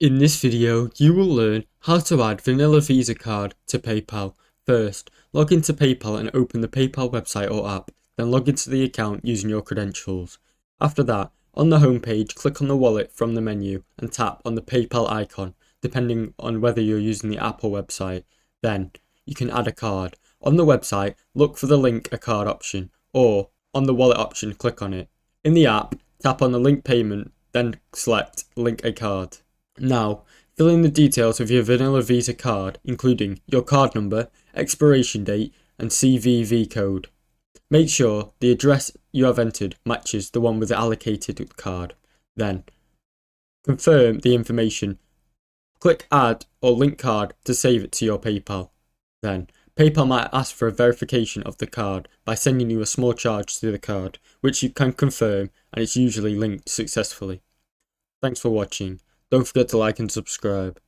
In this video, you will learn how to add Vanilla Visa card to PayPal. First, log into PayPal and open the PayPal website or app, then log into the account using your credentials. After that, on the home page, click on the wallet from the menu and tap on the PayPal icon, depending on whether you're using the app or website. Then, you can add a card. On the website, look for the link a card option, or on the wallet option, click on it. In the app, tap on the link payment, then select link a card. Now, fill in the details of your Vanilla Visa card, including your card number, expiration date, and CVV code. Make sure the address you have entered matches the one with the allocated card. Then, confirm the information. Click Add or Link Card to save it to your PayPal. Then, PayPal might ask for a verification of the card by sending you a small charge to the card, which you can confirm, and it's usually linked successfully. Thanks for watching. Don't forget to like and subscribe.